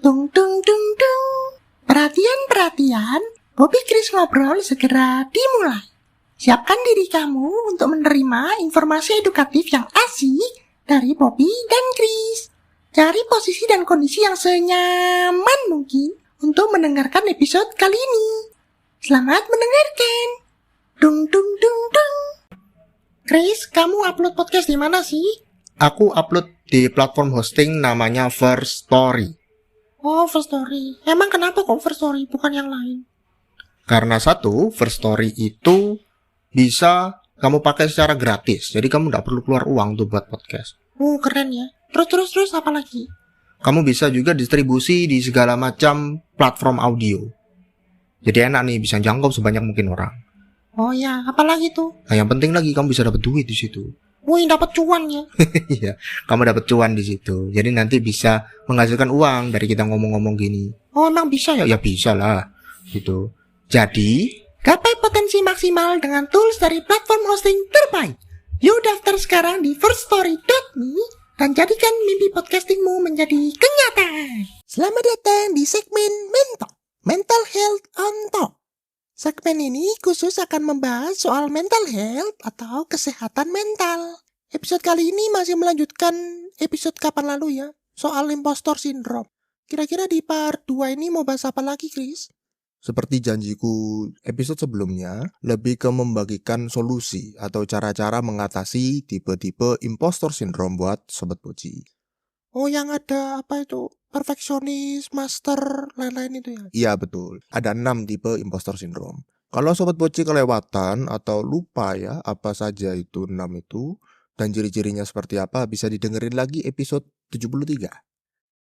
Tung tung tung tung. Perhatian, Bobby Chris ngobrol segera dimulai. Siapkan diri kamu untuk menerima informasi edukatif yang asik dari Bobby dan Chris. Cari posisi dan kondisi yang senyaman mungkin untuk mendengarkan episode kali ini. Selamat mendengarkan. Dung dung dung dung. Chris, kamu upload podcast di mana sih? Aku upload di platform hosting namanya First Story. Oh, First Story. Emang kenapa kok First Story, bukan yang lain? Karena satu, First Story itu bisa kamu pakai secara gratis. Jadi kamu nggak perlu keluar uang untuk buat podcast. Keren ya. Terus apa lagi? Kamu bisa juga distribusi di segala macam platform audio. Jadi enak nih, bisa jangkau sebanyak mungkin orang. Oh ya, apa lagi tuh? Nah, yang penting lagi kamu bisa dapat duit di situ. Wih, dapat cuan ya. Iya, kamu dapat cuan di situ. Jadi nanti bisa menghasilkan uang dari kita ngomong-ngomong gini. Oh, emang bisa ya? Ya bisa lah, gitu. Jadi, gapai potensi maksimal dengan tools dari platform hosting terbaik. Yuk daftar sekarang di firststory.me dan jadikan mimpi podcastingmu menjadi kenyataan. Selamat datang di segmen Mental Health on Top. Segmen ini khusus akan membahas soal mental health atau kesehatan mental. Episode kali ini masih melanjutkan episode kapan lalu ya, soal impostor syndrome. Kira-kira di part 2 ini mau bahas apa lagi, Chris? Seperti janjiku episode sebelumnya, lebih ke membagikan solusi atau cara-cara mengatasi tipe-tipe impostor syndrome buat Sobat Poci. Oh, yang ada apa itu? Perfeksionis, master, lain-lain itu ya? Iya betul, ada 6 tipe impostor syndrome. Kalau Sobat Poci kelewatan atau lupa ya apa saja itu 6 itu, dan ciri-cirinya seperti apa, bisa didengerin lagi episode 73.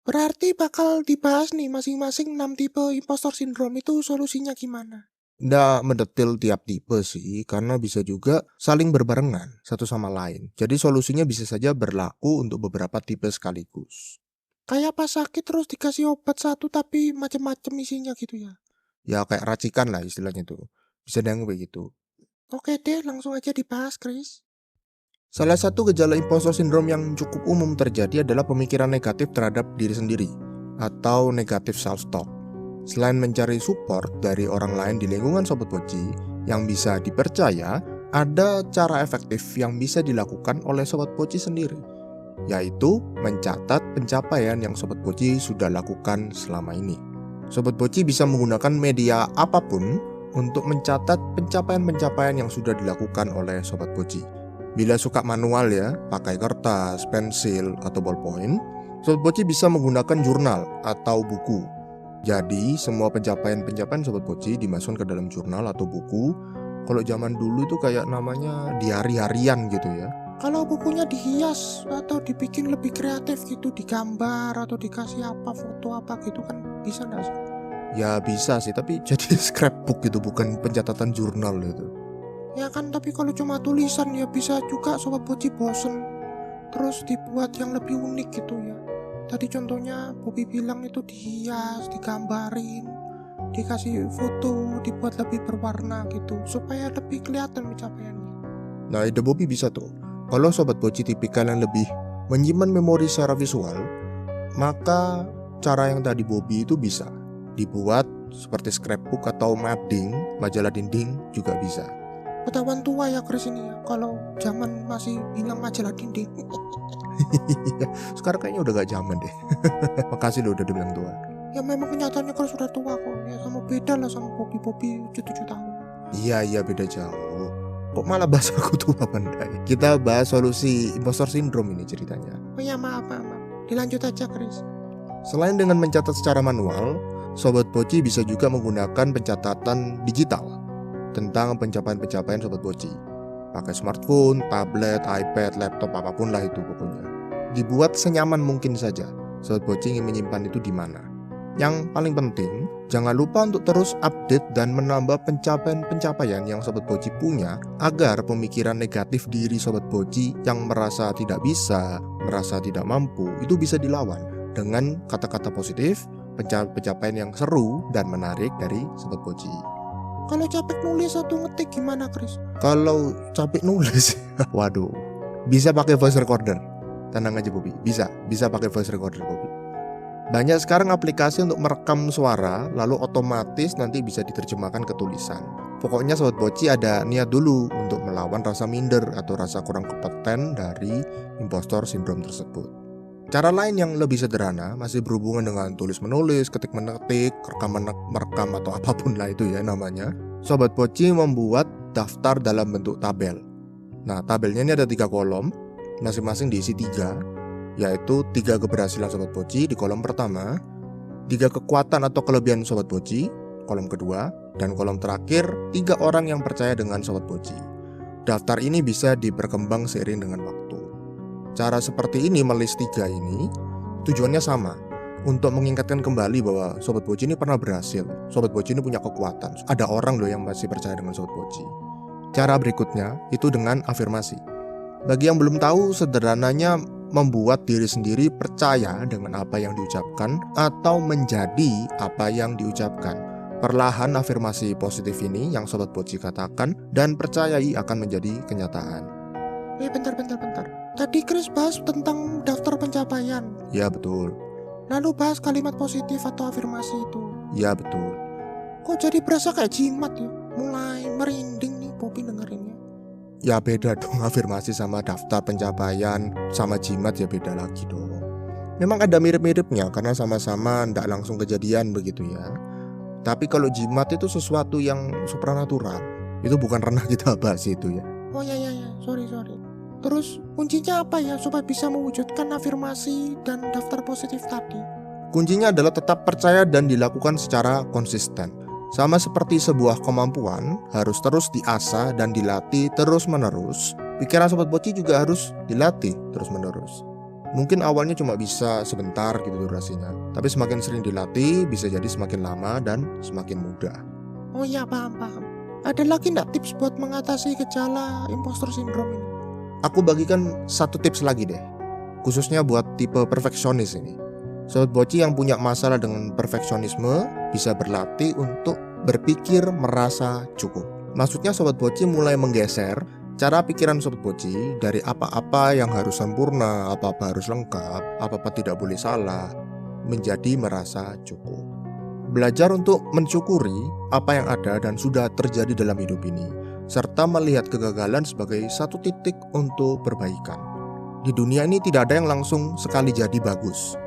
Berarti bakal dibahas nih masing-masing 6 tipe impostor syndrome itu solusinya gimana? Nggak mendetil tiap tipe sih, karena bisa juga saling berbarengan satu sama lain. Jadi solusinya bisa saja berlaku untuk beberapa tipe sekaligus. Kayak pas sakit terus dikasih obat satu tapi macam-macam isinya gitu ya? Ya kayak racikan lah istilahnya tuh. Bisa dianggap begitu. Oke deh, langsung aja dibahas, Chris. Salah satu gejala impostor syndrome yang cukup umum terjadi adalah pemikiran negatif terhadap diri sendiri atau negative self-talk. Selain mencari support dari orang lain di lingkungan Sobat Poci yang bisa dipercaya, ada cara efektif yang bisa dilakukan oleh Sobat Poci sendiri, yaitu mencatat pencapaian yang Sobat Poci sudah lakukan selama ini. Sobat Poci bisa menggunakan media apapun untuk mencatat pencapaian-pencapaian yang sudah dilakukan oleh Sobat Poci. Bila suka manual ya, pakai kertas, pensil, atau ballpoint, Sobat Poci bisa menggunakan jurnal atau buku. Jadi, semua pencapaian-pencapaian Sobat Poci dimasukkan ke dalam jurnal atau buku. Kalau zaman dulu itu kayak namanya diari harian gitu ya. Kalau bukunya dihias atau dibikin lebih kreatif gitu, digambar atau dikasih apa, foto apa gitu kan bisa nggak sih? Ya bisa sih, tapi jadi scrapbook gitu, bukan pencatatan jurnal gitu. Ya kan, tapi kalau cuma tulisan ya bisa juga Sobat Poci bosen. Terus dibuat yang lebih unik gitu ya. Tadi contohnya Bobby bilang itu dihias, digambarin, dikasih foto, dibuat lebih berwarna gitu, supaya lebih kelihatan pencapaiannya. Nah, ide Bobby bisa tuh. Kalau Sobat Poci tipikal yang lebih menyimpan memori secara visual, maka cara yang tadi Bobby itu bisa dibuat seperti scrapbook atau madding, majalah dinding juga bisa. Ketahuan tua ya Chris ini ya, kalau zaman masih bilang majalah dinding. Sekarang kayaknya udah gak zaman deh. Makasih lo udah dibilang tua. Ya memang kenyataannya Chris sudah tua kok. Ya sama beda lah sama Bobby 7 tahun. Iya beda jauh. Kok malah bahas aku tua pandai. Kita bahas solusi impostor syndrome ini ceritanya. Oh ya maaf. Dilanjut aja Chris. Selain dengan mencatat secara manual, Sobat Poci bisa juga menggunakan pencatatan digital tentang pencapaian-pencapaian Sobat Poci. Pakai smartphone, tablet, iPad, laptop, apapun lah itu pokoknya. Dibuat senyaman mungkin saja. Sobat Poci ingin menyimpan itu di mana. Yang paling penting, jangan lupa untuk terus update dan menambah pencapaian-pencapaian yang Sobat Poci punya, agar pemikiran negatif diri Sobat Poci yang merasa tidak bisa, merasa tidak mampu, itu bisa dilawan dengan kata-kata positif, pencapaian yang seru dan menarik dari Sobat Poci. Kalau capek nulis atau ngetik gimana Chris? Kalau capek nulis, waduh, bisa pakai voice recorder. Tenang aja Bobby, bisa pakai voice recorder Bobby. Banyak sekarang aplikasi untuk merekam suara, lalu otomatis nanti bisa diterjemahkan ke tulisan. Pokoknya Sobat Poci ada niat dulu untuk melawan rasa minder atau rasa kurang kompeten dari impostor sindrom tersebut. Cara lain yang lebih sederhana masih berhubungan dengan tulis-menulis, ketik-menetik, merekam atau apapun lah itu ya namanya. Sobat Poci membuat daftar dalam bentuk tabel. Nah, tabelnya ini ada 3 kolom, masing-masing diisi 3. Yaitu 3 keberhasilan Sobat Poci di kolom pertama, 3 kekuatan atau kelebihan Sobat Poci, kolom kedua, dan kolom terakhir 3 orang yang percaya dengan Sobat Poci. Daftar ini bisa diperkembang seiring dengan waktu. Cara seperti ini melis 3 ini tujuannya sama, untuk mengingatkan kembali bahwa Sobat Poci ini pernah berhasil. Sobat Poci ini punya kekuatan. Ada orang loh yang masih percaya dengan Sobat Poci. Cara berikutnya itu dengan afirmasi. Bagi yang belum tahu, sederhananya membuat diri sendiri percaya dengan apa yang diucapkan atau menjadi apa yang diucapkan. Perlahan afirmasi positif ini yang Sobat Poci katakan dan percayai akan menjadi kenyataan. Bentar. Tadi Chris bahas tentang daftar pencapaian. Ya betul. Lalu bahas kalimat positif atau afirmasi itu. Ya betul. Kok jadi berasa kayak jimat ya? Mulai merinding nih Poppy dengerinnya. Ya beda dong afirmasi sama daftar pencapaian, sama jimat ya beda lagi dong. Memang ada mirip-miripnya karena sama-sama ndak langsung kejadian begitu ya. Tapi kalau jimat itu sesuatu yang supranatural. Itu bukan pernah kita bahas itu ya. Oh ya, sorry. Terus kuncinya apa ya supaya bisa mewujudkan afirmasi dan daftar positif tadi? Kuncinya adalah tetap percaya dan dilakukan secara konsisten. Sama seperti sebuah kemampuan, harus terus diasah dan dilatih terus-menerus. Pikiran Sobat Poci juga harus dilatih terus-menerus. Mungkin awalnya cuma bisa sebentar gitu durasinya, tapi semakin sering dilatih, bisa jadi semakin lama dan semakin mudah. Oh iya, paham. Ada lagi nggak tips buat mengatasi gejala impostor syndrome ini? Aku bagikan 1 tips lagi deh, khususnya buat tipe perfeksionis ini. Sobat Poci yang punya masalah dengan perfeksionisme bisa berlatih untuk berpikir merasa cukup. Maksudnya Sobat Poci mulai menggeser cara pikiran Sobat Poci dari apa-apa yang harus sempurna, apa-apa harus lengkap, apa-apa tidak boleh salah, menjadi merasa cukup. Belajar untuk mensyukuri apa yang ada dan sudah terjadi dalam hidup ini, serta melihat kegagalan sebagai satu titik untuk perbaikan. Di dunia ini tidak ada yang langsung sekali jadi bagus.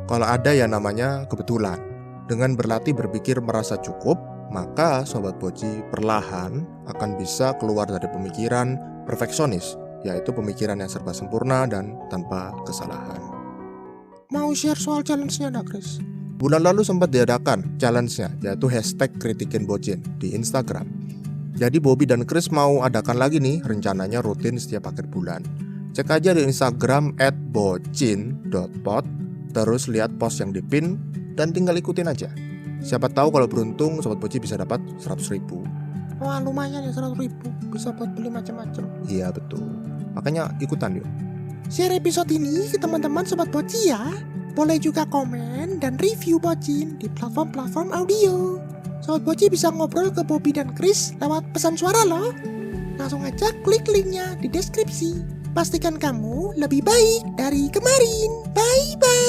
Kalau ada ya namanya kebetulan. Dengan berlatih berpikir merasa cukup, maka Sobat Poci perlahan akan bisa keluar dari pemikiran perfeksionis, yaitu pemikiran yang serba sempurna dan tanpa kesalahan. Mau share soal challenge-nya enggak, Chris? Bulan lalu sempat diadakan challenge-nya, yaitu #kritikinbocin di Instagram. Jadi Bobby dan Chris mau adakan lagi nih, rencananya rutin setiap akhir bulan. Cek aja di Instagram @bocin.pod. Terus lihat post yang dipin dan tinggal ikutin aja. Siapa tahu kalau beruntung Sobat Poci bisa dapat 100.000. Wah, lumayan ya 100.000. Bisa buat beli macam-macam. Iya betul. Makanya ikutan yuk. Share episode ini ke teman-teman Sobat Poci ya. Boleh juga komen dan review Pocin di platform-platform audio. Sobat Poci bisa ngobrol ke Bobby dan Chris lewat pesan suara loh. Langsung aja klik linknya di deskripsi. Pastikan kamu lebih baik dari kemarin. Bye-bye.